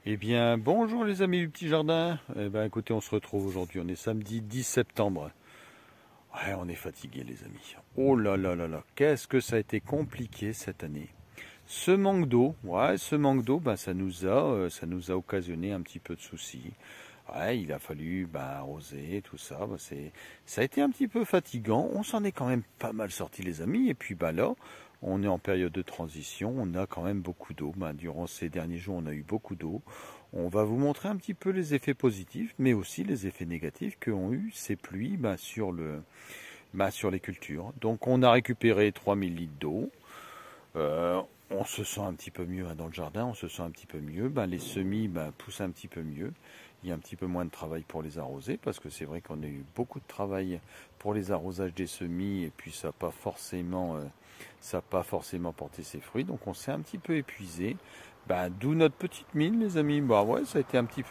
Eh bien, bonjour les amis du petit jardin. Eh bien, écoutez, on se retrouve aujourd'hui. On est samedi 10 septembre. Ouais, on est fatigué les amis. Oh là là là là, qu'est-ce que ça a été compliqué cette année. Ce manque d'eau, ben, ça nous a occasionné un petit peu de soucis. Ouais, il a fallu arroser, tout ça. Ça a été un petit peu fatigant. On s'en est quand même pas mal sorti les amis. Et puis là, on est en période de transition. On a quand même beaucoup d'eau. Durant ces derniers jours, on a eu beaucoup d'eau. On va vous montrer un petit peu les effets positifs, mais aussi les effets négatifs qu'ont eu ces pluies sur les cultures. Donc on a récupéré 3000 litres d'eau. On se sent un petit peu mieux dans le jardin, on se sent un petit peu mieux. Les semis poussent un petit peu mieux. Il y a un petit peu moins de travail pour les arroser parce que c'est vrai qu'on a eu beaucoup de travail pour les arrosages des semis et puis ça n'a pas forcément porté ses fruits. Donc on s'est un petit peu épuisé. D'où notre petite mine les amis. Ça a été un petit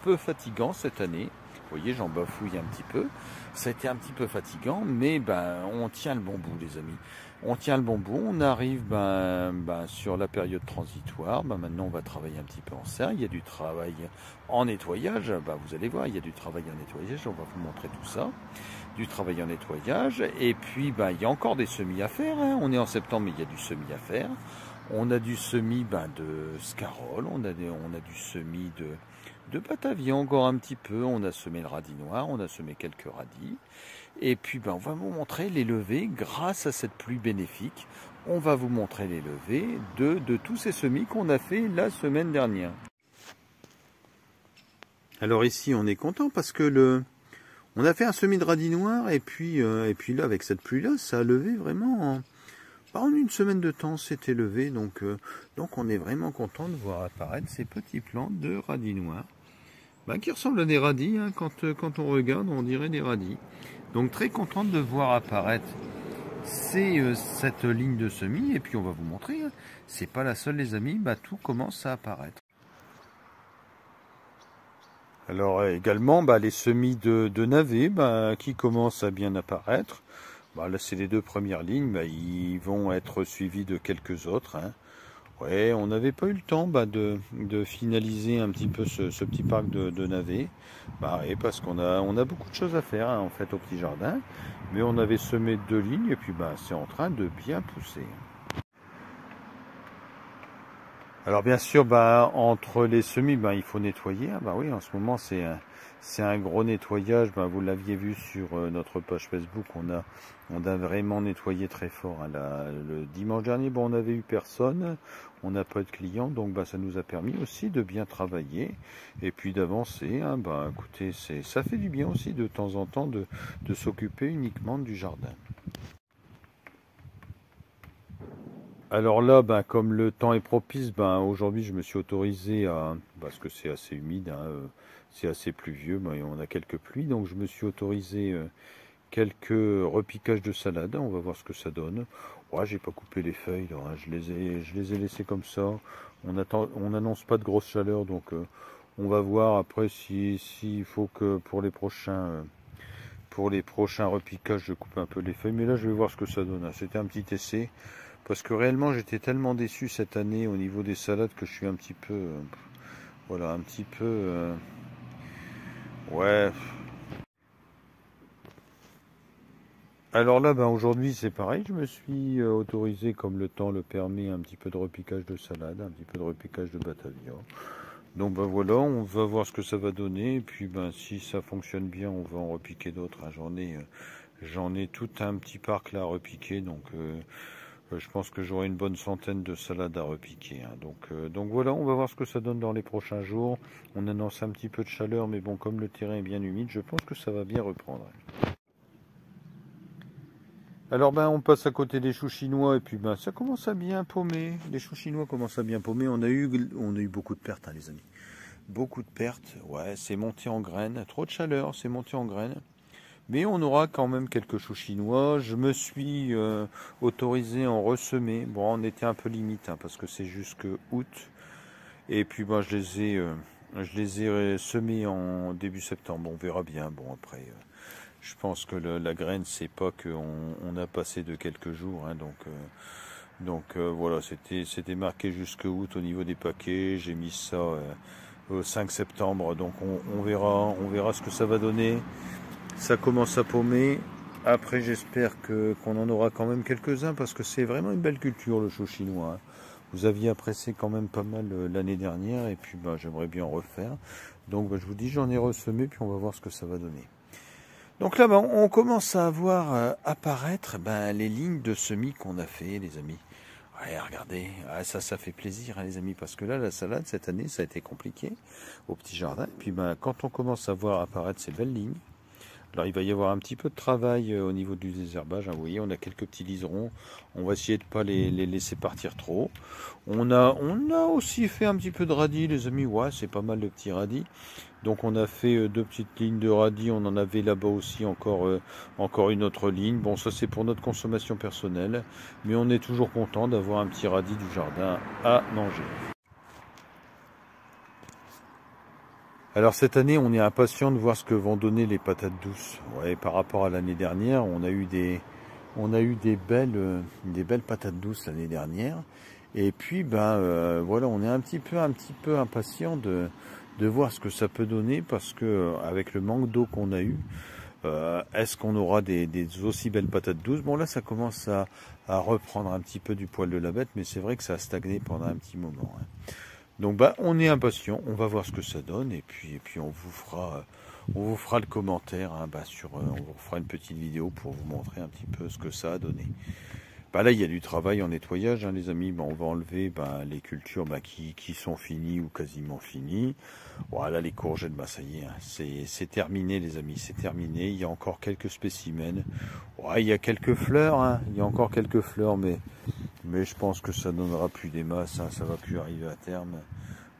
peu fatigant cette année. Vous voyez, j'en bafouille un petit peu. Ça a été un petit peu fatigant, mais on tient le bon bout, les amis. On tient le bon bout. On arrive sur la période transitoire. Maintenant, on va travailler un petit peu en serre. Il y a du travail en nettoyage. Vous allez voir, il y a du travail en nettoyage. On va vous montrer tout ça. Du travail en nettoyage. Et puis, il y a encore des semis à faire. On est en septembre, mais il y a du semis à faire. On a du semis de scarole. On a du semis de Batavia encore un petit peu, on a semé le radis noir, on a semé quelques radis. Et puis on va vous montrer les levées grâce à cette pluie bénéfique. On va vous montrer les levées de tous ces semis qu'on a fait la semaine dernière. Alors ici on est content parce que on a fait un semis de radis noir et puis là avec cette pluie là ça a levé vraiment en une semaine de temps c'était levé donc on est vraiment content de voir apparaître ces petits plants de radis noir. Qui ressemblent à des radis, quand on regarde, on dirait des radis. Donc très contente de voir apparaître cette ligne de semis, et puis on va vous montrer, c'est pas la seule les amis, tout commence à apparaître. Alors également les semis de navets qui commencent à bien apparaître. Là c'est les deux premières lignes, ils vont être suivis de quelques autres. Ouais, on n'avait pas eu le temps de finaliser un petit peu ce petit parc de navets. Parce qu'on a beaucoup de choses à faire en fait au petit jardin. Mais on avait semé 2 lignes et puis c'est en train de bien pousser. Alors bien sûr, entre les semis, il faut nettoyer. Oui, en ce moment c'est un gros nettoyage. Vous l'aviez vu sur notre page Facebook, on a vraiment nettoyé très fort. Le dimanche dernier, on n'avait eu personne, on n'a pas de clients, donc ça nous a permis aussi de bien travailler et puis d'avancer. Écoutez, ça fait du bien aussi de temps en temps de s'occuper uniquement du jardin. Alors là, comme le temps est propice, aujourd'hui je me suis autorisé parce que c'est assez humide, c'est assez pluvieux, et on a quelques pluies, donc je me suis autorisé quelques repiquages de salade. On va voir ce que ça donne. Ouais, j'ai pas coupé les feuilles, là, je les ai laissées comme ça. On n'annonce pas de grosse chaleur, donc on va voir après s'il faut que pour les prochains repiquages, je coupe un peu les feuilles. Mais là, je vais voir ce que ça donne. C'était un petit essai. Parce que réellement, j'étais tellement déçu cette année au niveau des salades que je suis un petit peu... ouais. Alors là, aujourd'hui, c'est pareil. Je me suis autorisé, comme le temps le permet, un petit peu de repiquage de salade, un petit peu de repiquage de Batavia. Donc voilà, on va voir ce que ça va donner. Et puis si ça fonctionne bien, on va en repiquer d'autres. J'en ai tout un petit parc là à repiquer. Donc je pense que j'aurai une bonne centaine de salades à repiquer. Donc voilà, on va voir ce que ça donne dans les prochains jours. On annonce un petit peu de chaleur, mais comme le terrain est bien humide, je pense que ça va bien reprendre. Alors on passe à côté des choux chinois et puis ça commence à bien paumer. Les choux chinois commencent à bien paumer. On a eu beaucoup de pertes, les amis. Beaucoup de pertes. Ouais, c'est monté en graines. Trop de chaleur, c'est monté en graines. Mais on aura quand même quelques choux chinois. Je me suis autorisé à en ressemer. On était un peu limite parce que c'est jusque août. Et puis je les ai semés en début septembre. On verra bien. Après, je pense que la graine, c'est pas qu'on a passé de quelques jours. Donc voilà, c'était marqué jusque août au niveau des paquets. J'ai mis ça 5 septembre. Donc on verra ce que ça va donner. Ça commence à paumer. Après, j'espère qu'on en aura quand même quelques-uns parce que c'est vraiment une belle culture, le chou chinois. Vous aviez apprécié quand même pas mal l'année dernière et puis j'aimerais bien en refaire. Donc je vous dis, j'en ai ressemé puis on va voir ce que ça va donner. Donc là, on commence à voir apparaître les lignes de semis qu'on a fait, les amis. Ouais, regardez, ça fait plaisir, hein, les amis, parce que là, la salade, cette année, ça a été compliqué au petit jardin. Et puis quand on commence à voir apparaître ces belles lignes, alors il va y avoir un petit peu de travail au niveau du désherbage. Hein, vous voyez, on a quelques petits liserons. On va essayer de ne pas les laisser partir trop. On a aussi fait un petit peu de radis, les amis. Ouais, c'est pas mal de petits radis. Donc on a fait 2 petites lignes de radis. On en avait là-bas aussi encore une autre ligne. Bon, ça c'est pour notre consommation personnelle. Mais on est toujours content d'avoir un petit radis du jardin à manger. Alors cette année, on est impatient de voir ce que vont donner les patates douces. Ouais, par rapport à l'année dernière, on a eu des belles patates douces l'année dernière. Et puis voilà, on est un petit peu impatient de voir ce que ça peut donner parce que avec le manque d'eau qu'on a eu, est-ce qu'on aura des aussi belles patates douces? Bon là, ça commence à reprendre un petit peu du poil de la bête, mais c'est vrai que ça a stagné pendant un petit moment. Hein. Donc on est impatient, on va voir ce que ça donne et puis on vous fera le commentaire, hein, on vous fera une petite vidéo pour vous montrer un petit peu ce que ça a donné. Là il y a du travail en nettoyage, hein, les amis. On va enlever les cultures qui sont finies ou quasiment finies. Voilà, les courgettes, ça y est, hein, c'est terminé, les amis, c'est terminé. Il y a encore quelques spécimens. Ouais, il y a quelques fleurs, hein, il y a encore quelques fleurs, mais je pense que ça donnera plus des masses, hein, ça va plus arriver à terme.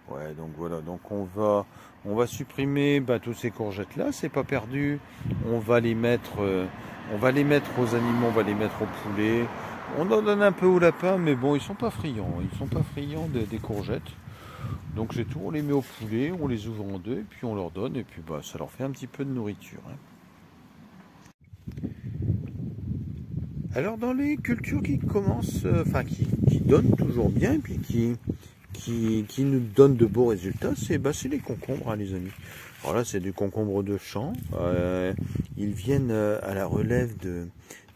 Ouais, donc voilà, donc on va supprimer tous ces courgettes là, c'est pas perdu. On va les mettre aux animaux, on va les mettre aux poulets. On en donne un peu au lapin, mais bon, ils sont pas friands des courgettes. Donc c'est tout, on les met au poulet, on les ouvre en deux, et puis on leur donne, et puis ça leur fait un petit peu de nourriture. Hein. Alors dans les cultures qui commencent, qui donnent toujours bien, et puis qui nous donnent de beaux résultats, c'est les concombres, hein, les amis. Alors là, c'est du concombre de champ. Ils viennent à la relève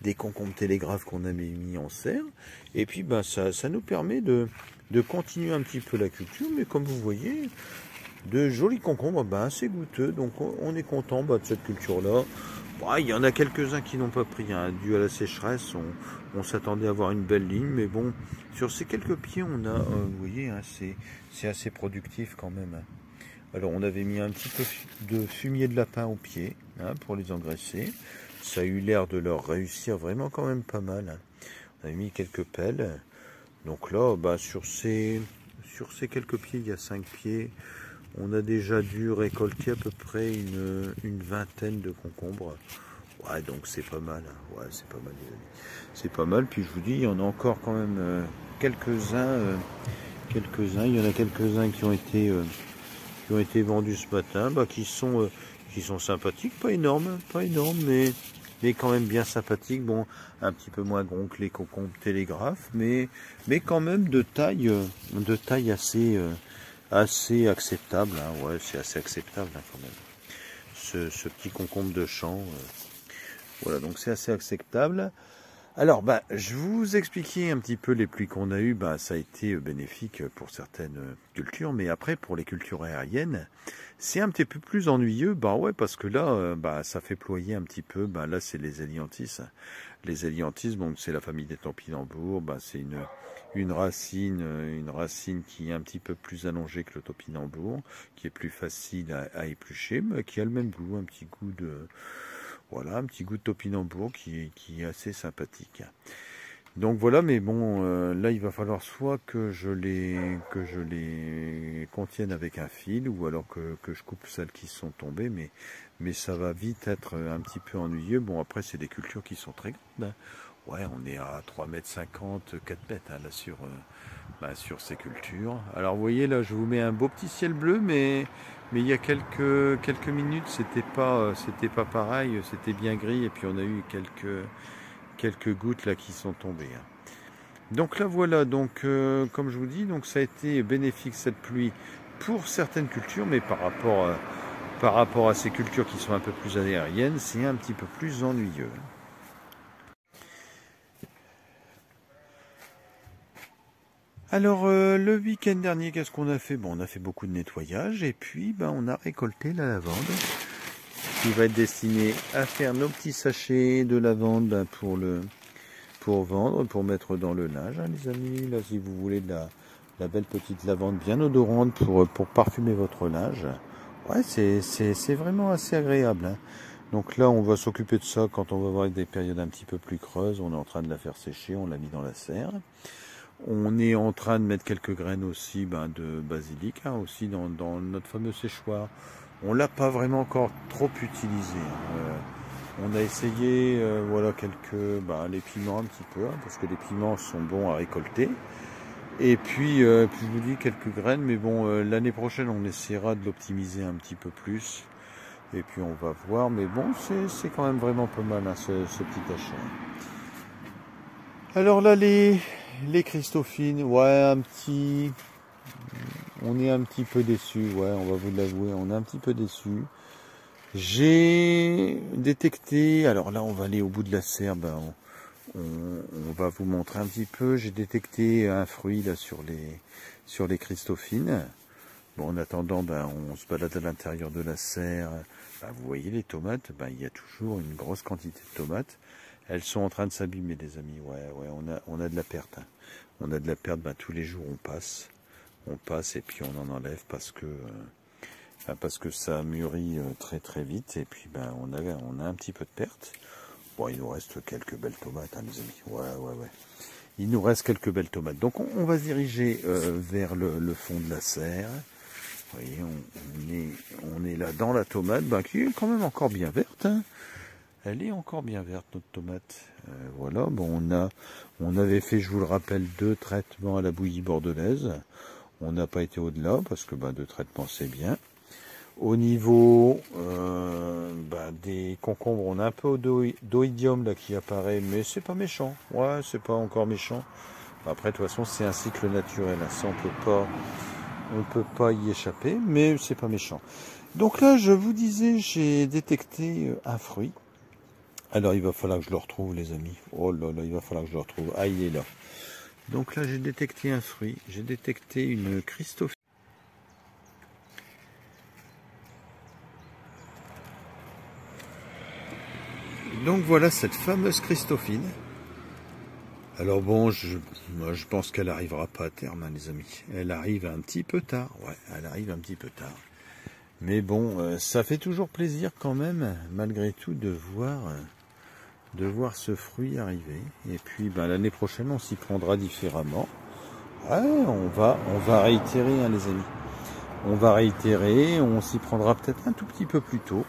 des concombres télégraphes qu'on a mis en serre. Et puis, ça nous permet de continuer un petit peu la culture. Mais comme vous voyez, de jolis concombres, assez goûteux. Donc, on est content de cette culture-là. Il y en a quelques-uns qui n'ont pas pris, hein, dû à la sécheresse. On s'attendait à avoir une belle ligne, mais bon, sur ces quelques pieds, on a, vous voyez, hein, c'est assez productif quand même. Alors, on avait mis un petit peu de fumier de lapin au pied, hein, pour les engraisser. Ça a eu l'air de leur réussir vraiment quand même pas mal. Hein. On avait mis quelques pelles. Donc là, sur ces quelques pieds, il y a 5 pieds. On a déjà dû récolter à peu près une vingtaine de concombres. Ouais, donc c'est pas mal. Hein. Ouais, c'est pas mal, les amis. C'est pas mal. Puis je vous dis, il y en a encore quand même quelques-uns. Il y en a quelques-uns qui ont été vendus ce matin, qui sont sympathiques, pas énormes, mais quand même bien sympathiques. Bon, un petit peu moins gros que les concombres télégraphes, mais quand même de taille assez acceptable. Hein. Ouais, c'est assez acceptable, hein, quand même. Ce petit concombre de champ, voilà, donc c'est assez acceptable. Alors, je vous expliquais un petit peu les pluies qu'on a eues. Ça a été bénéfique pour certaines cultures, mais après, pour les cultures aériennes, c'est un petit peu plus ennuyeux. Ouais, parce que là, ça fait ployer un petit peu. Là, c'est les hélianthus. Les hélianthus, donc c'est la famille des topinambours. C'est une racine qui est un petit peu plus allongée que le topinambour, qui est plus facile à éplucher, mais qui a le même goût, un petit goût de... Voilà, un petit goût de topinambour qui est assez sympathique. Donc voilà, mais bon, là il va falloir soit que je les contienne avec un fil, ou alors que je coupe celles qui sont tombées, mais ça va vite être un petit peu ennuyeux. Bon, après c'est des cultures qui sont très grandes. Hein. Ouais, on est à 3,50 m, 4 m hein, là sur ces cultures. Alors vous voyez, là je vous mets un beau petit ciel bleu, mais il y a quelques minutes, c'était pas pareil, c'était bien gris, et puis on a eu quelques gouttes là qui sont tombées. Hein. Donc là voilà, donc comme je vous dis, donc ça a été bénéfique cette pluie pour certaines cultures, mais par rapport à ces cultures qui sont un peu plus aériennes, c'est un petit peu plus ennuyeux. Alors le week-end dernier, qu'est-ce qu'on a fait? Bon, on a fait beaucoup de nettoyage et puis on a récolté la lavande qui va être destinée à faire nos petits sachets de lavande pour vendre, pour mettre dans le linge, hein, les amis. Là, si vous voulez de la belle petite lavande bien odorante pour parfumer votre linge, ouais, c'est vraiment assez agréable, hein. Donc là, on va s'occuper de ça quand on va avoir des périodes un petit peu plus creuses. On est en train de la faire sécher, on l'a mis dans la serre. On est en train de mettre quelques graines aussi de basilic, hein, aussi dans notre fameux séchoir. On l'a pas vraiment encore trop utilisé, hein. On a essayé, voilà, les piments un petit peu, hein, parce que les piments sont bons à récolter. Et puis je vous dis quelques graines, mais bon, l'année prochaine, on essaiera de l'optimiser un petit peu plus. Et puis on va voir, mais bon, c'est quand même vraiment pas mal, hein, ce petit achat. Alors là, les Christophines, ouais, on est un petit peu déçus, ouais, on va vous l'avouer, on est un petit peu déçus. J'ai détecté, alors là on va aller au bout de la serre, on va vous montrer un petit peu. J'ai détecté un fruit là sur les Christophines. Bon, en attendant, on se balade à l'intérieur de la serre. Vous voyez les tomates, il y a toujours une grosse quantité de tomates. Elles sont en train de s'abîmer, les amis. Ouais, on a de la perte, hein. On a de la perte, tous les jours on passe et puis on en enlève parce que ça mûrit très très vite et puis on a un petit peu de perte. Bon, il nous reste quelques belles tomates, hein, les amis. Ouais. Il nous reste quelques belles tomates. Donc on va se diriger vers le fond de la serre. Vous voyez, on est là dans la tomate, qui est quand même encore bien verte, hein. Elle est encore bien verte, notre tomate. Voilà, on avait fait, je vous le rappelle, 2 traitements à la bouillie bordelaise. On n'a pas été au-delà, parce que 2 traitements, c'est bien. Au niveau des concombres, on a un peu d'oïdium là qui apparaît, mais c'est pas méchant. Ouais, c'est pas encore méchant. Après, de toute façon, c'est un cycle naturel, hein. Ça, on peut pas y échapper, mais c'est pas méchant. Donc là, je vous disais, j'ai détecté un fruit. Alors, il va falloir que je le retrouve, les amis. Oh là là, il va falloir que je le retrouve. Ah, il est là. Donc là, j'ai détecté un fruit. J'ai détecté une Christophine. Donc voilà cette fameuse Christophine. Alors bon, moi, je pense qu'elle n'arrivera pas à terme, hein, les amis. Elle arrive un petit peu tard. Ouais, elle arrive un petit peu tard. Mais bon, ça fait toujours plaisir quand même, malgré tout, de voir ce fruit arriver. Et puis l'année prochaine, on s'y prendra différemment. Ouais, on va réitérer, hein, les amis. On va réitérer, on s'y prendra peut-être un tout petit peu plus tôt.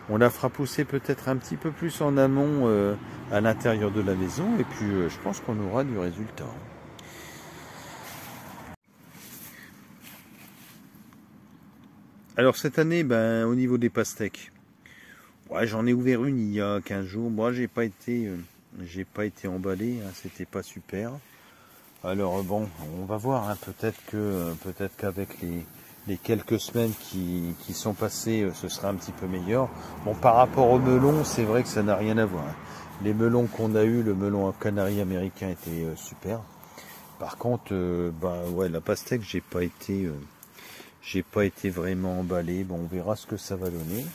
On la fera pousser peut-être un petit peu plus en amont à l'intérieur de la maison. Et puis je pense qu'on aura du résultat. Alors cette année, au niveau des pastèques, ouais, j'en ai ouvert une il y a 15 jours. Moi, j'ai pas été emballé, hein, c'était pas super. Alors bon, on va voir, hein, peut-être qu'avec les quelques semaines qui sont passées, ce sera un petit peu meilleur. Bon, par rapport au melon, c'est vrai que ça n'a rien à voir, hein. Les melons qu'on a eu, le melon canari américain était super. Par contre, ouais, la pastèque, j'ai pas été vraiment emballé. Bon, on verra ce que ça va donner.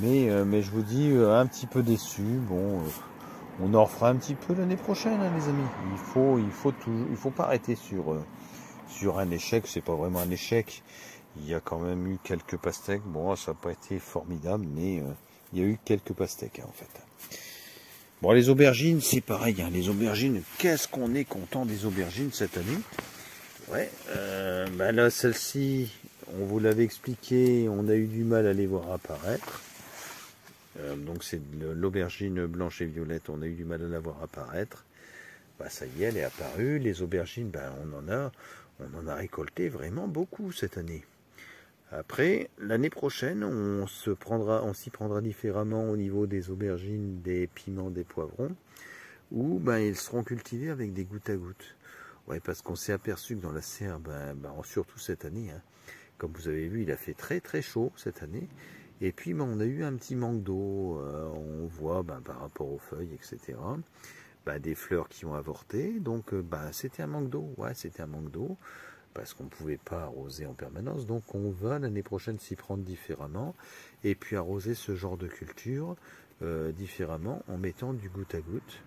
Mais je vous dis, un petit peu déçu. Bon, on en refera un petit peu l'année prochaine, hein, les amis. Il faut pas arrêter sur un échec. C'est pas vraiment un échec. Il y a quand même eu quelques pastèques. Bon, ça n'a pas été formidable, mais il y a eu quelques pastèques, hein, en fait. Bon, les aubergines, c'est pareil, hein. Les aubergines, qu'est-ce qu'on est content des aubergines cette année. Ouais, là, celle-ci, on vous l'avait expliqué, on a eu du mal à les voir apparaître. Donc c'est l'aubergine blanche et violette, on a eu du mal à la voir apparaître. Ça y est, elle est apparue. Les aubergines, on en a récolté vraiment beaucoup cette année. Après, l'année prochaine, on s'y prendra différemment au niveau des aubergines, des piments, des poivrons, où ils seront cultivés avec des gouttes à gouttes. Ouais, parce qu'on s'est aperçu que dans la serre, surtout cette année, hein, comme vous avez vu, il a fait très très chaud cette année. Et puis on a eu un petit manque d'eau, on voit par rapport aux feuilles, etc. Des fleurs qui ont avorté, donc c'était un manque d'eau, ouais, c'était un manque d'eau, parce qu'on ne pouvait pas arroser en permanence, donc on va l'année prochaine s'y prendre différemment, et puis arroser ce genre de culture différemment, en mettant du goutte à goutte.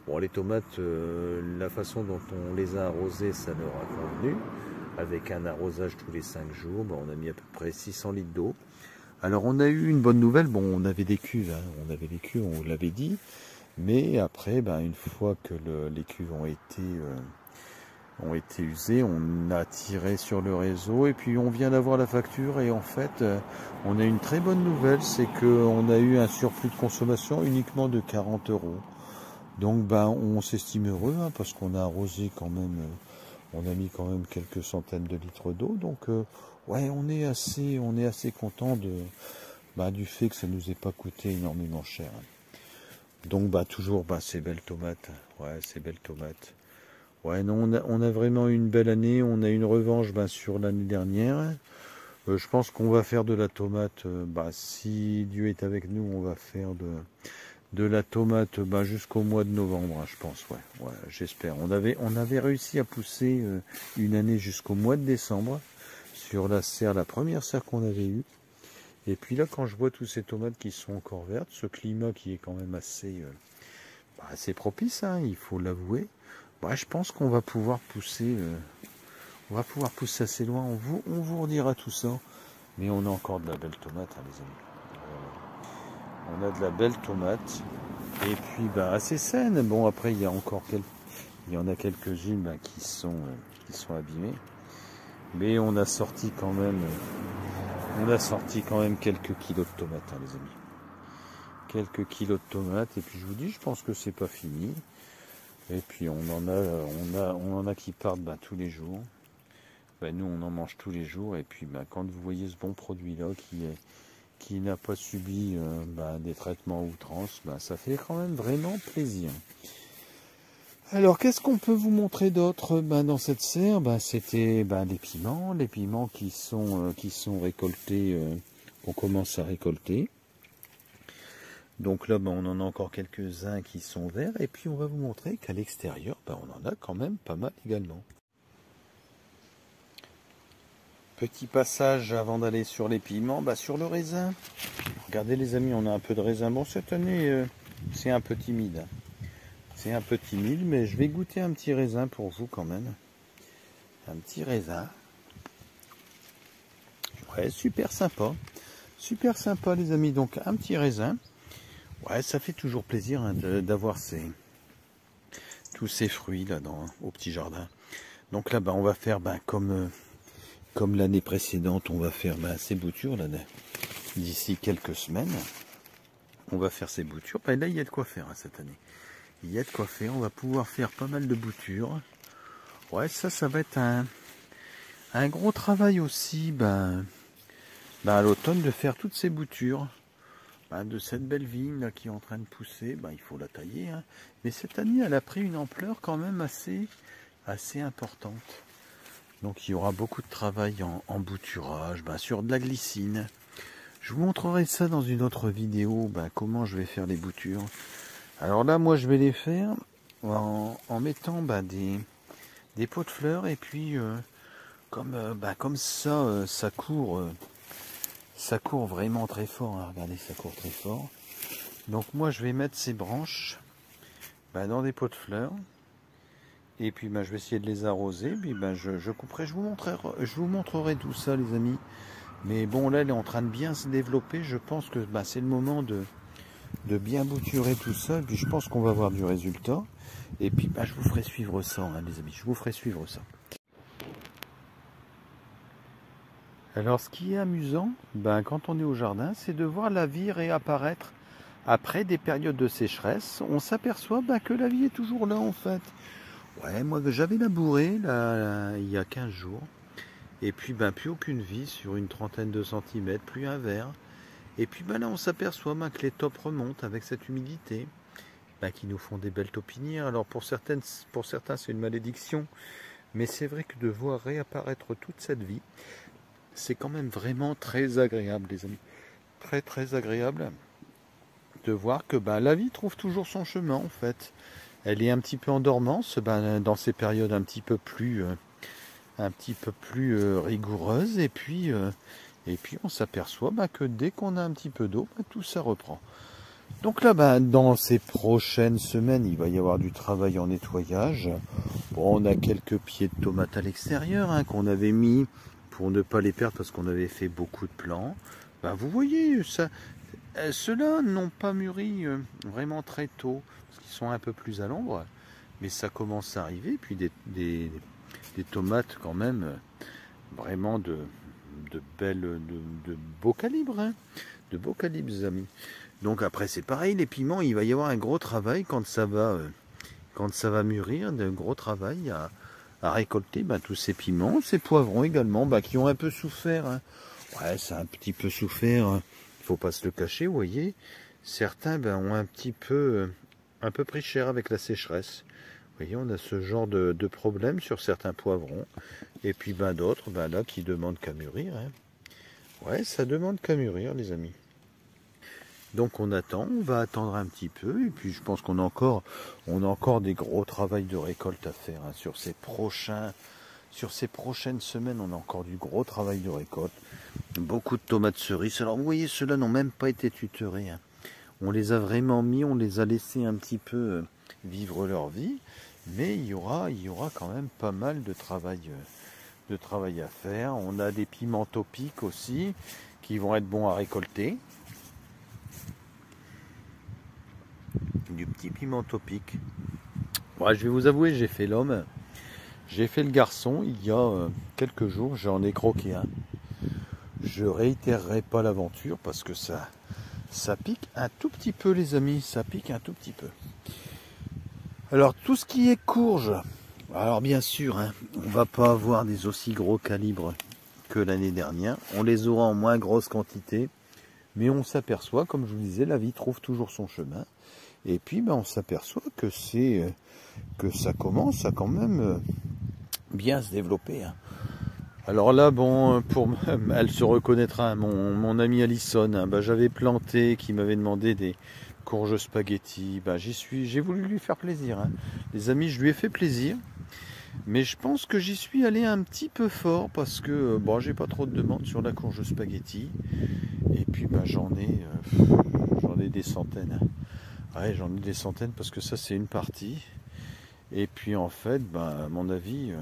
Bon, les tomates, la façon dont on les a arrosées, ça leur a convenu, avec un arrosage tous les 5 jours, on a mis à peu près 600 litres d'eau. Alors on a eu une bonne nouvelle, on avait des cuves, hein, on l'avait dit, mais après, une fois que les cuves ont été usées, on a tiré sur le réseau et puis on vient d'avoir la facture et en fait, on a une très bonne nouvelle, c'est qu'on a eu un surplus de consommation uniquement de 40 €. Donc on s'estime heureux hein, parce qu'on a arrosé quand même, on a mis quand même quelques centaines de litres d'eau, donc ouais, on est assez content du fait que ça nous ait pas coûté énormément cher. Donc toujours ces belles tomates, ouais, ces belles tomates. Ouais, non, on a vraiment eu une belle année, on a eu une revanche sur l'année dernière. Je pense qu'on va faire de la tomate, si Dieu est avec nous, on va faire de la tomate jusqu'au mois de novembre, hein, je pense, ouais, j'espère. On avait réussi à pousser une année jusqu'au mois de décembre sur la serre, la première serre qu'on avait eue. Et puis là, quand je vois tous ces tomates qui sont encore vertes, ce climat qui est quand même assez propice, hein, il faut l'avouer, je pense qu'on va pouvoir pousser, assez loin. On vous redira tout ça, mais on a encore de la belle tomate, hein, les amis. On a de la belle tomate, et puis assez saine. Bon, après il y a encore il y en a quelques-unes qui sont abîmées, mais on a sorti quand même. Quelques kilos de tomates, hein, les amis. Quelques kilos de tomates. Et puis je vous dis, je pense que c'est pas fini. Et puis on en a qui partent tous les jours. Nous, on en mange tous les jours. Et puis quand vous voyez ce bon produit-là qui n'a pas subi des traitements à outrance, ça fait quand même vraiment plaisir. Alors, qu'est-ce qu'on peut vous montrer d'autre dans cette serre? C'était les piments qui sont récoltés, qu'on commence à récolter. Donc là, on en a encore quelques-uns qui sont verts. Et puis, on va vous montrer qu'à l'extérieur, on en a quand même pas mal également. Petit passage avant d'aller sur les piments, sur le raisin. Regardez les amis, on a un peu de raisin. Bon, cette année, c'est un peu timide. C'est un peu timide, mais je vais goûter un petit raisin pour vous quand même. Un petit raisin. Ouais, super sympa. Super sympa les amis. Donc un petit raisin. Ouais, ça fait toujours plaisir hein, d'avoir tous ces fruits là au petit jardin. Donc là, on va faire comme l'année précédente, on va faire ces boutures là d'ici quelques semaines. On va faire ces boutures. Là, il y a de quoi faire hein, cette année. Il y a de quoi faire, on va pouvoir faire pas mal de boutures. Ouais, ça va être un gros travail aussi, à l'automne, de faire toutes ces boutures. De cette belle vigne là, qui est en train de pousser, il faut la tailler. Hein. Mais cette année, elle a pris une ampleur quand même assez importante. Donc il y aura beaucoup de travail en bouturage, sur de la glycine. Je vous montrerai ça dans une autre vidéo, comment je vais faire les boutures. Alors là, moi, je vais les faire en mettant des pots de fleurs et puis comme ça court vraiment très fort. Hein. Regardez, ça court très fort. Donc moi, je vais mettre ces branches dans des pots de fleurs et puis je vais essayer de les arroser. Puis je couperai, je vous montrerai tout ça, les amis. Mais bon, là, elle est en train de bien se développer. Je pense que c'est le moment de bien bouturer tout ça, et puis je pense qu'on va avoir du résultat, et puis je vous ferai suivre ça hein, les amis, je vous ferai suivre ça. Alors ce qui est amusant, quand on est au jardin, c'est de voir la vie réapparaître après des périodes de sécheresse. On s'aperçoit que la vie est toujours là en fait. Ouais, moi j'avais labouré là, il y a 15 jours, et puis plus aucune vie sur une trentaine de centimètres, plus un verre. Et puis là, on s'aperçoit que les tops remontent avec cette humidité. qui nous font des belles taupinières. Alors pour certains c'est une malédiction, mais c'est vrai que de voir réapparaître toute cette vie, c'est quand même vraiment très agréable, les amis. Très très agréable de voir que la vie trouve toujours son chemin en fait. Elle est un petit peu en dormance dans ces périodes un petit peu plus rigoureuses, et puis on s'aperçoit que dès qu'on a un petit peu d'eau, tout ça reprend. Donc là, dans ces prochaines semaines, il va y avoir du travail en nettoyage. Bon, on a quelques pieds de tomates à l'extérieur qu'on avait mis pour ne pas les perdre parce qu'on avait fait beaucoup de plants. Vous voyez, ça, ceux-là n'ont pas mûri vraiment très tôt, parce qu'ils sont un peu plus à l'ombre, mais ça commence à arriver. Puis des tomates quand même vraiment de beau calibre, de beau calibre, les amis. Donc après c'est pareil, les piments, il va y avoir un gros travail quand ça va mûrir, un gros travail à récolter tous ces piments, ces poivrons également, qui ont un peu souffert. Ouais, ça a un petit peu souffert, il faut pas se le cacher, vous voyez. Certains ont un peu pris cher avec la sécheresse. Vous voyez, on a ce genre de problème sur certains poivrons. Et puis d'autres là qui demandent qu'à mûrir. Ouais, ça demande qu'à mûrir, les amis. Donc on attend, on va attendre un petit peu, et puis je pense qu'on a encore des gros travail de récolte à faire sur ces prochaines semaines. On a encore du gros travail de récolte, beaucoup de tomates cerises. Alors vous voyez, ceux-là n'ont même pas été tutorés. On les a vraiment mis, on les a laissés un petit peu vivre leur vie, mais il y aura quand même pas mal de travail à faire. On a des piments topiques aussi qui vont être bons à récolter. Du petit piment topique. Ouais, je vais vous avouer, j'ai fait l'homme, j'ai fait le garçon il y a quelques jours, j'en ai croqué un. Je réitérerai pas l'aventure parce que ça pique un tout petit peu, les amis, ça pique un tout petit peu. Alors tout ce qui est courge, alors bien sûr, on va pas avoir des aussi gros calibres que l'année dernière, on les aura en moins grosse quantité, mais on s'aperçoit, comme je vous disais, la vie trouve toujours son chemin. Et puis on s'aperçoit que ça commence à quand même bien se développer. Alors là, elle se reconnaîtra, mon ami Alison, j'avais planté, qui m'avait demandé des courges spaghetti. J'ai voulu lui faire plaisir. Les amis, je lui ai fait plaisir. Mais je pense que j'y suis allé un petit peu fort parce que j'ai pas trop de demandes sur la courge spaghetti. Et puis j'en ai des centaines. Ouais, j'en ai des centaines parce que ça c'est une partie. Et puis en fait, à mon avis,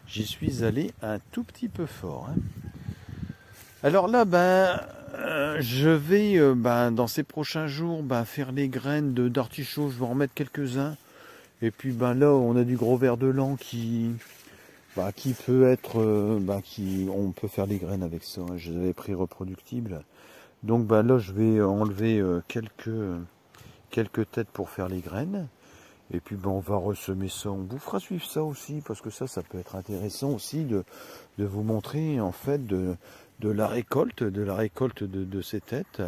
j'y suis allé un tout petit peu fort. Alors là, je vais dans ces prochains jours on les graines d'artichaut. Je vais en remettre quelques-uns. Et puis là, on a du gros ver de lin qui peut être, on peut faire les graines avec ça. Je les avais pris reproductibles. Donc là, je vais enlever quelques têtes pour faire les graines. Et puis on va ressemer ça. On vous fera suivre ça aussi, parce que ça peut être intéressant aussi de vous montrer en fait de la récolte de ces têtes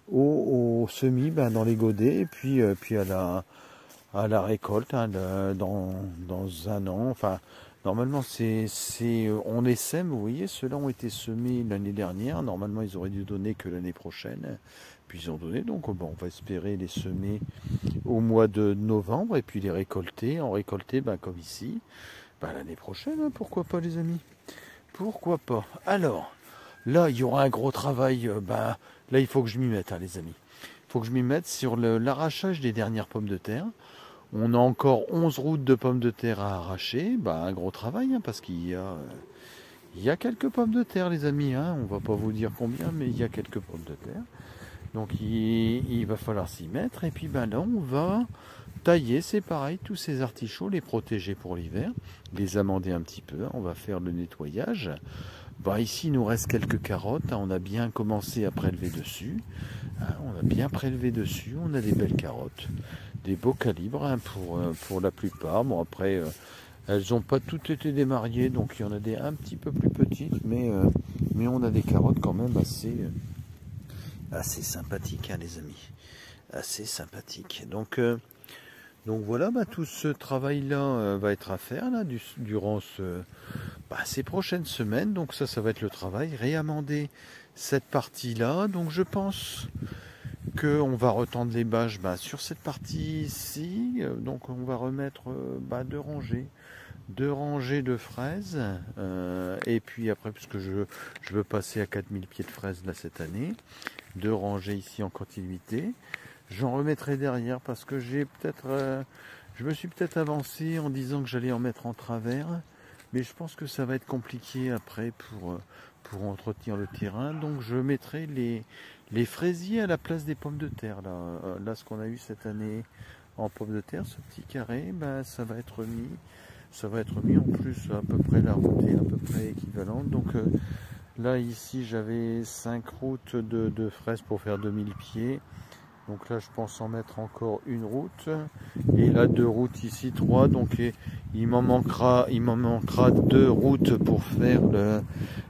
au semis dans les godets, et puis à la récolte dans un an. Enfin, normalement on les sème, vous voyez, ceux-là ont été semés l'année dernière. Normalement ils auraient dû donner que l'année prochaine. Puis ils ont donné, donc on va espérer les semer au mois de novembre et puis les récolter, comme ici, l'année prochaine, pourquoi pas, les amis, pourquoi pas. Alors, là il y aura un gros travail, là il faut que je m'y mette, les amis, il faut que je m'y mette sur l'arrachage des dernières pommes de terre. On a encore 11 routes de pommes de terre à arracher, un gros travail, parce qu'il y a quelques pommes de terre, les amis, on va pas vous dire combien, mais il y a quelques pommes de terre. Donc il va falloir s'y mettre. Et puis là on va tailler, c'est pareil, tous ces artichauts, les protéger pour l'hiver, les amender un petit peu. On va faire le nettoyage. Ici il nous reste quelques carottes. On a bien commencé à prélever dessus. On a bien prélevé dessus. On a des belles carottes, des beaux calibres pour la plupart. Bon après elles n'ont pas toutes été démariées, donc il y en a des un petit peu plus petites, mais on a des carottes quand même assez sympathique, les amis. assez sympathique. Donc voilà, tout ce travail-là va être à faire là, durant ces prochaines semaines. Donc ça va être le travail, réamender cette partie-là. Donc je pense qu'on va retendre les bâches sur cette partie-ci. Donc on va remettre deux rangées de fraises. Et puis après, puisque je veux passer à 4000 pieds de fraises là cette année, deux rangées ici en continuité. J'en remettrai derrière parce que je me suis peut-être avancé en disant que j'allais en mettre en travers, mais je pense que ça va être compliqué après pour entretenir le terrain. Donc je mettrai les fraisiers à la place des pommes de terre. Là ce qu'on a eu cette année en pommes de terre, ce petit carré, ça va être mis en plus à peu près, la route est à peu près équivalente. Donc là ici j'avais 5 routes de fraises pour faire 2000 pieds. Donc là je pense en mettre encore une route. Et là 2 routes ici, 3. Donc il m'en manquera 2 routes pour faire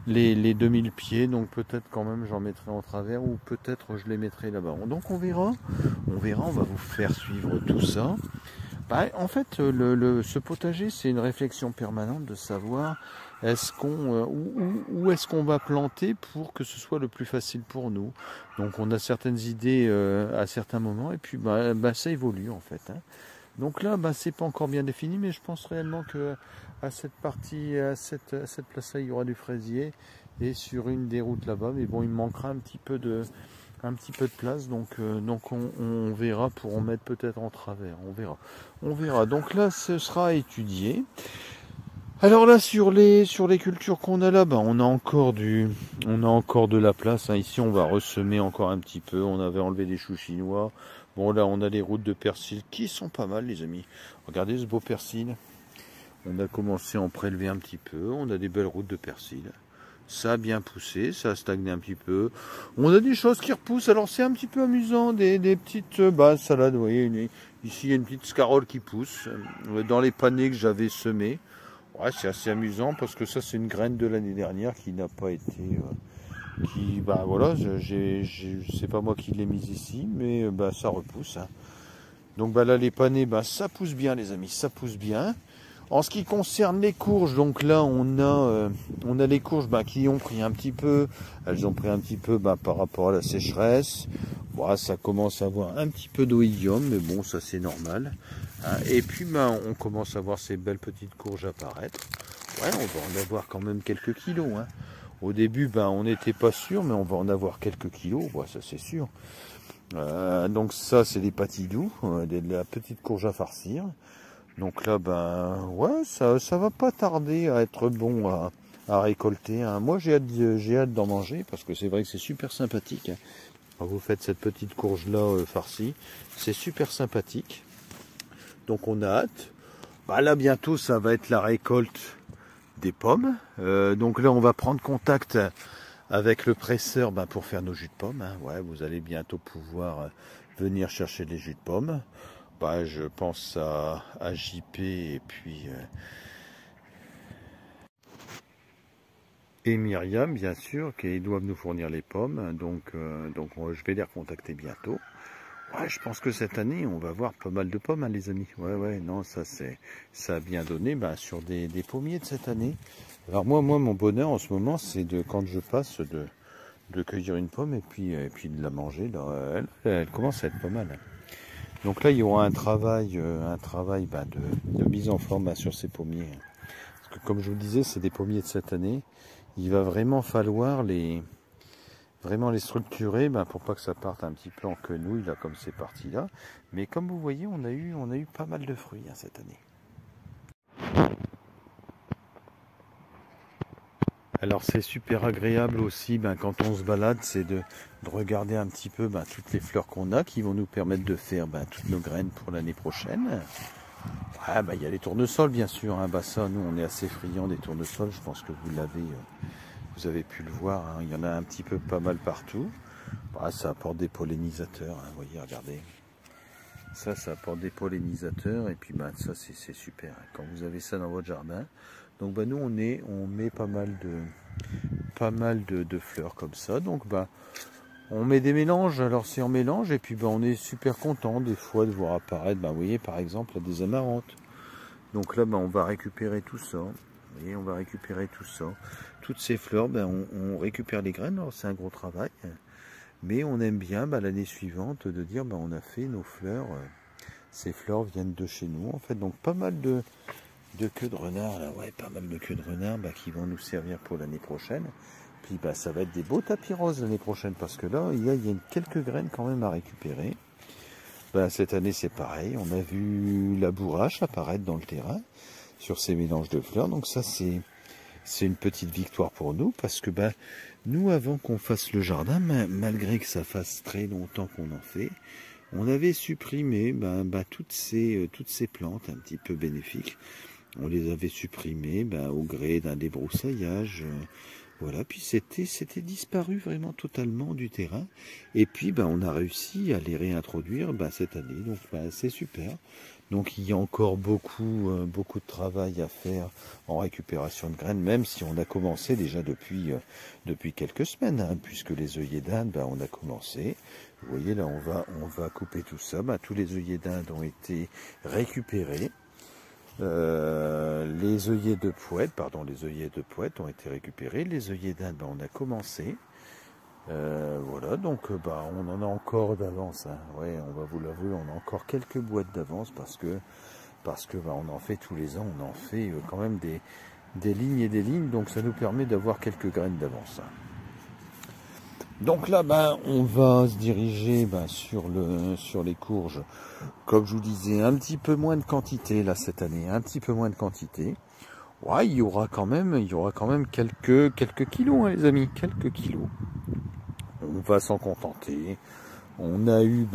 les 2000 pieds. Donc peut-être quand même j'en mettrai en travers ou peut-être je les mettrai là-bas. Donc on verra, on va vous faire suivre tout ça. En fait, ce potager, c'est une réflexion permanente de savoir où est-ce qu'on va planter pour que ce soit le plus facile pour nous. Donc on a certaines idées à certains moments et puis ça évolue en fait. Donc là, c'est pas encore bien défini, mais je pense réellement que à cette partie, à cette place-là, il y aura du fraisier et sur une des routes là-bas. Mais bon, il me manquera un petit peu de place, donc on verra pour en mettre peut-être en travers, on verra. Donc là ce sera étudié. Alors là sur les cultures qu'on a là, on a encore de la place. Ici on va ressemer encore un petit peu. On avait enlevé des choux chinois. Bon là on a les routes de persil qui sont pas mal les amis. Regardez ce beau persil. On a commencé à en prélever un petit peu. On a des belles routes de persil. Ça a bien poussé, ça a stagné un petit peu. On a des choses qui repoussent, alors c'est un petit peu amusant, des petites salades, vous voyez, ici il y a une petite scarole qui pousse dans les panais que j'avais semés. Ouais, c'est assez amusant parce que ça c'est une graine de l'année dernière qui n'a pas été... c'est pas moi qui l'ai mise ici, mais ça repousse. Donc là les panais, ça pousse bien les amis, ça pousse bien. En ce qui concerne les courges, donc là on a les courges qui ont pris un petit peu, elles ont pris un petit peu par rapport à la sécheresse. Ça commence à avoir un petit peu d'oïdium, mais bon ça c'est normal. Et puis on commence à voir ces belles petites courges apparaître. Ouais, on va en avoir quand même quelques kilos. Au début on n'était pas sûr, mais on va en avoir quelques kilos, ça c'est sûr. Donc ça c'est des patidous, de la petite courge à farcir. Donc là, ouais, ça va pas tarder à être bon à récolter. Moi, j'ai hâte d'en manger parce que c'est vrai que c'est super sympathique. Quand vous faites cette petite courge-là farcie, c'est super sympathique. Donc on a hâte. Là, bientôt, ça va être la récolte des pommes. Donc là, on va prendre contact avec le presseur pour faire nos jus de pommes. Ouais, vous allez bientôt pouvoir venir chercher des jus de pommes. Je pense à JP et puis et Myriam bien sûr qui doivent nous fournir les pommes, donc je vais les recontacter bientôt. Ouais, je pense que cette année on va avoir pas mal de pommes les amis. Ouais non, ça a bien donné sur des pommiers de cette année. Alors moi mon bonheur en ce moment c'est quand je passe de cueillir une pomme et puis de la manger. Là, elle commence à être pas mal. Donc là, il y aura un travail de mise en forme sur ces pommiers. Parce que comme je vous le disais, c'est des pommiers de cette année. Il va vraiment falloir les structurer pour pas que ça parte un petit peu en quenouille, là, comme c'est parti là. Mais comme vous voyez, on a eu pas mal de fruits cette année. Alors c'est super agréable aussi quand on se balade, c'est de regarder un petit peu toutes les fleurs qu'on a qui vont nous permettre de faire toutes nos graines pour l'année prochaine. Il y a les tournesols bien sûr, ça nous on est assez friands des tournesols, je pense que vous avez pu le voir, il y en a un petit peu pas mal partout. Ça apporte des pollinisateurs, vous voyez, regardez. Ça apporte des pollinisateurs et puis ça c'est super quand vous avez ça dans votre jardin. Donc nous on met pas mal de fleurs comme ça. Donc on met des mélanges, alors c'est en mélange, et puis on est super content des fois de voir apparaître, vous voyez par exemple des amarantes. Donc là on va récupérer tout ça, vous voyez, on va récupérer tout ça. Toutes ces fleurs, on récupère les graines, alors c'est un gros travail, mais on aime bien l'année suivante de dire on a fait nos fleurs, ces fleurs viennent de chez nous en fait, donc pas mal de queues de renard, là, ouais, pas mal de queues de renard qui vont nous servir pour l'année prochaine. Puis ça va être des beaux tapis roses l'année prochaine, parce que là, il y a quelques graines quand même à récupérer. Cette année, c'est pareil. On a vu la bourrache apparaître dans le terrain sur ces mélanges de fleurs. Donc ça, c'est une petite victoire pour nous, parce que nous, avant qu'on fasse le jardin, malgré que ça fasse très longtemps qu'on en fait, on avait supprimé toutes ces plantes un petit peu bénéfiques. On les avait supprimées au gré d'un débroussaillage. Voilà, puis c'était disparu vraiment totalement du terrain. Et puis on a réussi à les réintroduire cette année. Donc c'est super. Donc il y a encore beaucoup de travail à faire en récupération de graines, même si on a commencé déjà depuis quelques semaines, hein, puisque les œillets d'Inde, on a commencé. Vous voyez là, on va couper tout ça. Tous les œillets d'Inde ont été récupérés. Les œillets de poète, ont été récupérés. Les œillets d'Inde, on a commencé. Voilà, donc on en a encore d'avance. Hein. Ouais, on va vous l'avouer, on a encore quelques boîtes d'avance parce que on en fait tous les ans, on en fait quand même des lignes et des lignes, donc ça nous permet d'avoir quelques graines d'avance. Donc là, on va se diriger sur les courges. Comme je vous disais, un petit peu moins de quantité là cette année, un petit peu moins de quantité. Ouais, il y aura quand même quelques kilos, hein, les amis, quelques kilos. On va s'en contenter. On a eu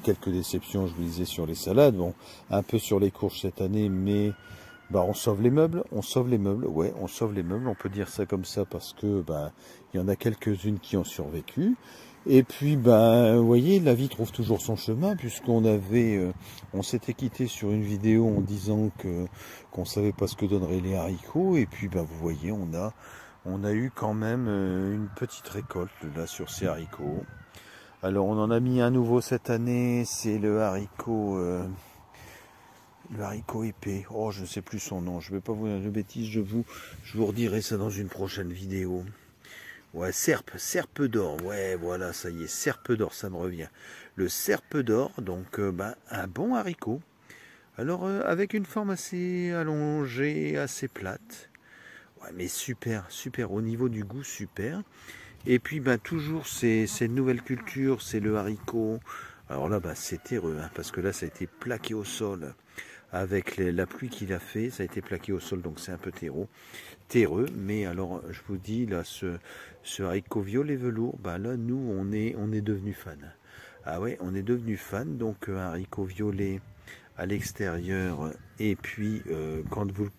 quelques déceptions, je vous disais, sur les salades. Bon, un peu sur les courges cette année, mais on sauve les meubles, ouais, on sauve les meubles, on peut dire ça comme ça, parce que il y en a quelques-unes qui ont survécu. Et puis vous voyez, la vie trouve toujours son chemin, puisqu'on on s'était quitté sur une vidéo en disant qu'on savait pas ce que donneraient les haricots, et puis vous voyez, on a eu quand même une petite récolte là sur ces haricots. Alors on en a mis un nouveau cette année, c'est le haricot épais. Oh, je ne sais plus son nom, je ne vais pas vous dire de bêtises, je vous redirai ça dans une prochaine vidéo. Ouais, serpe d'or, ouais, voilà, ça y est, serpe d'or, ça me revient. Le serpe d'or, donc un bon haricot. Alors avec une forme assez allongée, assez plate. Ouais, mais super, au niveau du goût, super. Et puis toujours ces nouvelles cultures, c'est le haricot. Alors là, c'est terreux, hein, parce que là, ça a été plaqué au sol. Avec la pluie qu'il a fait, ça a été plaqué au sol, donc c'est un peu terreux. Mais alors, je vous dis, là, ce haricot violet velours, là, nous, on est devenus fans. Ah ouais, on est devenus fans, donc un haricot violet à l'extérieur, et puis quand vous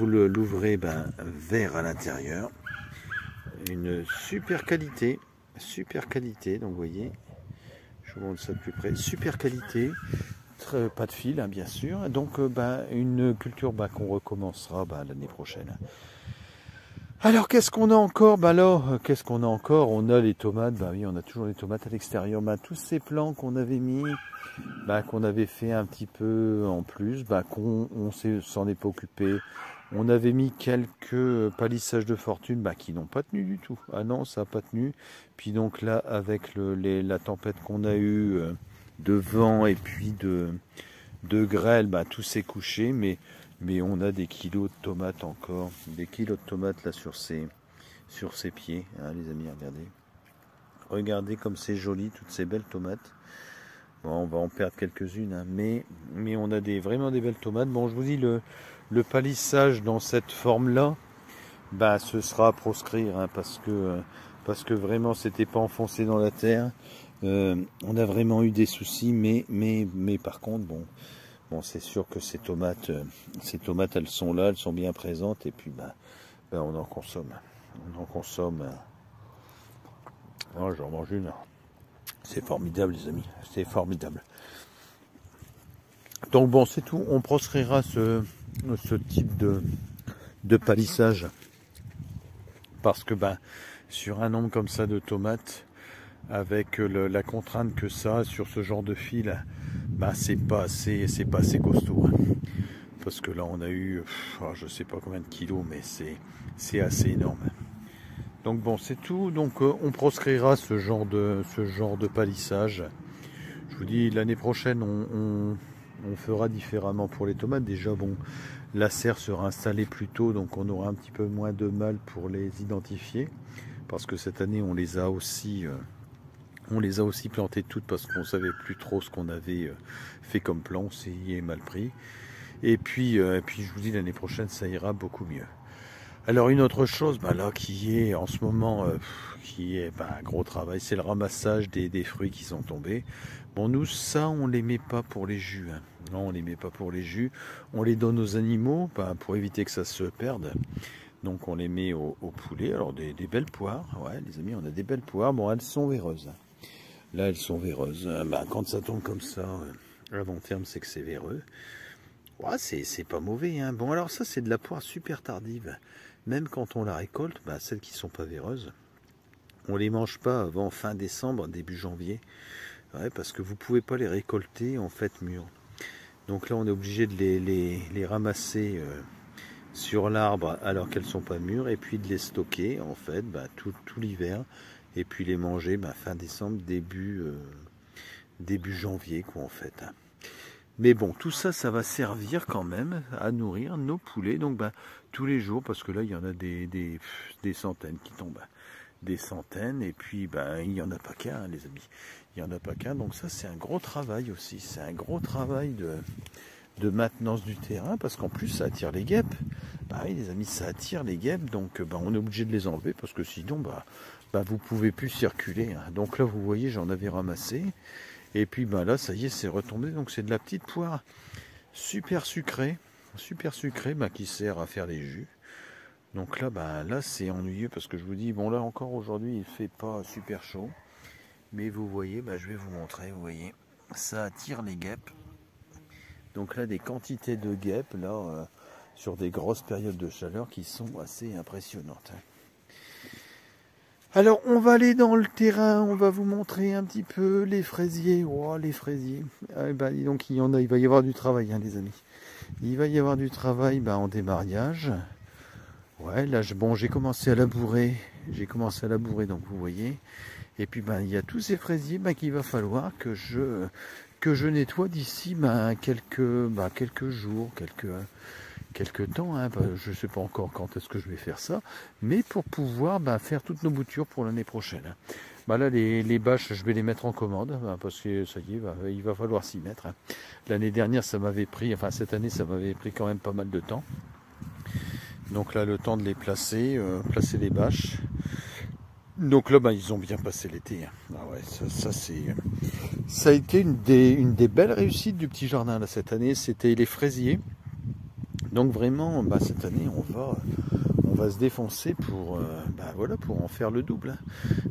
l'ouvrez, vert à l'intérieur. Une super qualité, donc vous voyez, je vous montre ça de plus près, super qualité. Pas de fil, hein, bien sûr. Donc une culture qu'on recommencera l'année prochaine. Alors qu'est-ce qu'on a encore? Qu'est-ce qu'on a encore? On a les tomates, oui, on a toujours les tomates à l'extérieur. Tous ces plants qu'on avait mis, qu'on avait fait un petit peu en plus, qu'on s'en est pas occupé. On avait mis quelques palissages de fortune qui n'ont pas tenu du tout. Ah non, ça n'a pas tenu. Puis donc là, avec la tempête qu'on a eue, de vent et puis de grêle, tout s'est couché, mais on a des kilos de tomates encore, des kilos de tomates là sur ses pieds, hein, les amis, regardez comme c'est joli, toutes ces belles tomates. Bon, on va en perdre quelques-unes, hein, mais on a vraiment des belles tomates. Bon, je vous dis, le palissage dans cette forme là, ce sera à proscrire, hein, parce que vraiment c'était pas enfoncé dans la terre. On a vraiment eu des soucis, mais par contre, bon, c'est sûr que ces tomates, elles sont là, elles sont bien présentes, et puis on en consomme. Oh, j'en mange une. C'est formidable, les amis, c'est formidable. Donc bon, c'est tout. On proscrira ce type de palissage, parce que sur un nombre comme ça de tomates, avec la contrainte que ça sur ce genre de fil, bah c'est pas assez costaud. Hein. Parce que là on a eu, je sais pas combien de kilos, mais c'est assez énorme. Donc bon, c'est tout. Donc on proscrira ce genre de palissage. Je vous dis, l'année prochaine on fera différemment pour les tomates. Déjà bon, la serre sera installée plus tôt, donc on aura un petit peu moins de mal pour les identifier. Parce que cette année on les a aussi plantées toutes parce qu'on savait plus trop ce qu'on avait fait comme plan, on s'y est mal pris. Et puis je vous dis, l'année prochaine ça ira beaucoup mieux. Alors une autre chose là qui est en ce moment un gros travail, c'est le ramassage des fruits qui sont tombés. Bon, nous ça on les met pas pour les jus, hein. Non, on les met pas pour les jus, on les donne aux animaux pour éviter que ça se perde. Donc on les met au poulet. Alors des belles poires, ouais les amis, on a des belles poires. Bon, elles sont véreuses. Là elles sont véreuses. Quand ça tombe comme ça, à long terme c'est que c'est véreux. Ouais, c'est pas mauvais, hein. Bon, alors ça c'est de la poire super tardive. Même quand on la récolte, celles qui sont pas véreuses, on les mange pas avant fin décembre, début janvier. Ouais, parce que vous pouvez pas les récolter en fait mûres. Donc là on est obligé de les ramasser sur l'arbre alors qu'elles sont pas mûres, et puis de les stocker en fait tout l'hiver, et puis les manger fin décembre, début janvier quoi en fait. Mais bon, tout ça, ça va servir quand même à nourrir nos poulets, donc tous les jours, parce que là il y en a des centaines qui tombent, des centaines, et puis il n'y en a pas qu'un, hein, les amis, il n'y en a pas qu'un, donc ça c'est un gros travail aussi, c'est un gros travail de maintenance du terrain, parce qu'en plus ça attire les guêpes. Oui les amis, ça attire les guêpes, donc on est obligé de les enlever, parce que sinon vous pouvez plus circuler, hein. Donc là vous voyez, j'en avais ramassé, et puis là ça y est, c'est retombé, donc c'est de la petite poire super sucrée qui sert à faire les jus. Donc là là c'est ennuyeux, parce que je vous dis, bon là encore aujourd'hui il fait pas super chaud, mais vous voyez, je vais vous montrer, vous voyez, ça attire les guêpes. Donc là, des quantités de guêpes, là, sur des grosses périodes de chaleur qui sont assez impressionnantes. Alors, on va aller dans le terrain, on va vous montrer un petit peu les fraisiers. Oh, les fraisiers. Dis donc, il va y avoir du travail, hein, les amis. Il va y avoir du travail en démarrage. Ouais, là, j'ai commencé à labourer. Donc vous voyez. Et puis, il y a tous ces fraisiers qu'il va falloir que je nettoie d'ici quelques jours, quelques temps, hein. Je ne sais pas encore quand est-ce que je vais faire ça, mais pour pouvoir faire toutes nos boutures pour l'année prochaine. Là les bâches, je vais les mettre en commande, parce que ça y est, il va falloir s'y mettre, hein. L'année dernière ça m'avait pris, cette année ça m'avait pris quand même pas mal de temps. Donc là le temps de les placer les bâches. Donc là, ils ont bien passé l'été. Ah ouais, ça a été une des belles réussites du petit jardin là cette année. C'était les fraisiers. Donc vraiment, cette année, on va se défoncer pour en faire le double.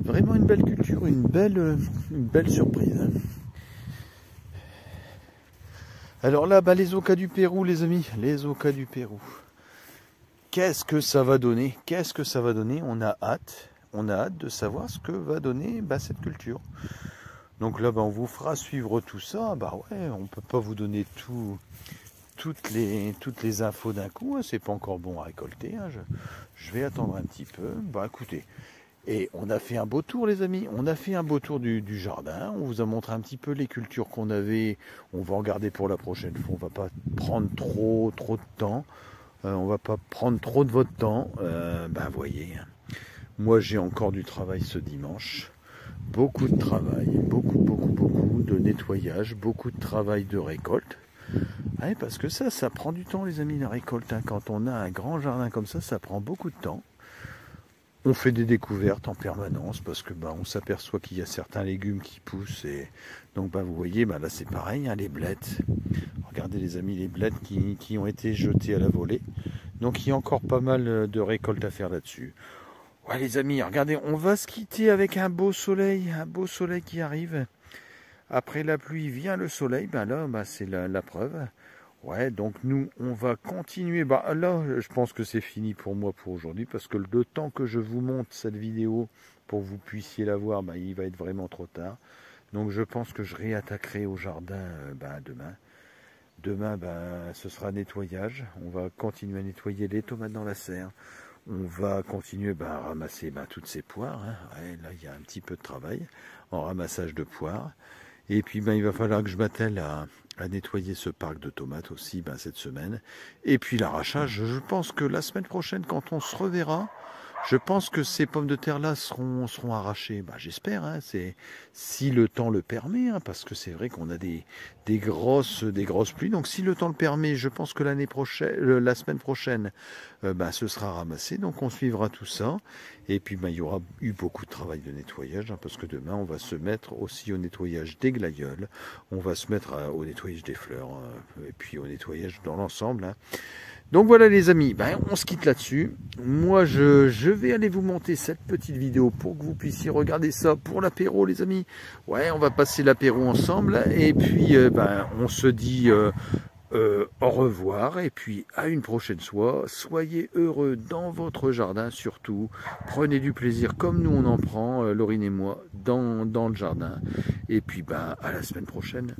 Vraiment une belle culture, une belle surprise. Alors là, les Oca du Pérou, les amis, les Oca du Pérou. Qu'est-ce que ça va donner? On a hâte de savoir ce que va donner cette culture. Donc là, on vous fera suivre tout ça. On peut pas vous donner toutes les infos d'un coup, hein. C'est pas encore bon à récolter, hein. Je vais attendre un petit peu. Écoutez, et on a fait un beau tour, les amis. On a fait un beau tour du jardin. On vous a montré un petit peu les cultures qu'on avait. On va en garder pour la prochaine fois. On va pas prendre trop de temps. On va pas prendre trop de votre temps. Voyez. Moi, j'ai encore du travail ce dimanche. Beaucoup de travail, beaucoup de nettoyage, beaucoup de travail de récolte. Ouais, parce que ça prend du temps, les amis, la récolte, hein. Quand on a un grand jardin comme ça prend beaucoup de temps. On fait des découvertes en permanence parce que on s'aperçoit qu'il y a certains légumes qui poussent. Et donc vous voyez, là c'est pareil, hein, les blettes. Regardez les amis, les blettes qui ont été jetées à la volée. Donc il y a encore pas mal de récoltes à faire là-dessus. Ouais les amis, regardez, on va se quitter avec un beau soleil qui arrive. Après la pluie vient le soleil, là c'est la preuve. Ouais, donc nous, on va continuer. Bah là, je pense que c'est fini pour moi pour aujourd'hui, parce que le temps que je vous monte cette vidéo pour que vous puissiez la voir, bah, il va être vraiment trop tard. Donc je pense que je réattaquerai au jardin demain. Demain, ce sera nettoyage. On va continuer à nettoyer les tomates dans la serre. On va continuer à ramasser toutes ces poires. Hein. Ouais, là, il y a un petit peu de travail en ramassage de poires. Et puis il va falloir que je m'attelle à nettoyer ce parc de tomates aussi cette semaine. Et puis l'arrachage, je pense que la semaine prochaine, quand on se reverra, je pense que ces pommes de terre-là seront arrachées. J'espère, hein, si le temps le permet, hein, parce que c'est vrai qu'on a des grosses pluies. Donc si le temps le permet, je pense que la semaine prochaine, ce sera ramassé. Donc on suivra tout ça. Et puis il y aura eu beaucoup de travail de nettoyage, hein, parce que demain on va se mettre aussi au nettoyage des glaïeuls. On va se mettre au nettoyage des fleurs, et puis au nettoyage dans l'ensemble. Hein. Donc voilà les amis, on se quitte là-dessus. Moi je vais aller vous monter cette petite vidéo pour que vous puissiez regarder ça pour l'apéro les amis. Ouais, on va passer l'apéro ensemble et puis on se dit au revoir et puis à une prochaine fois. Soyez heureux dans votre jardin surtout. Prenez du plaisir comme nous on en prend, Laurine et moi, dans le jardin. Et puis à la semaine prochaine.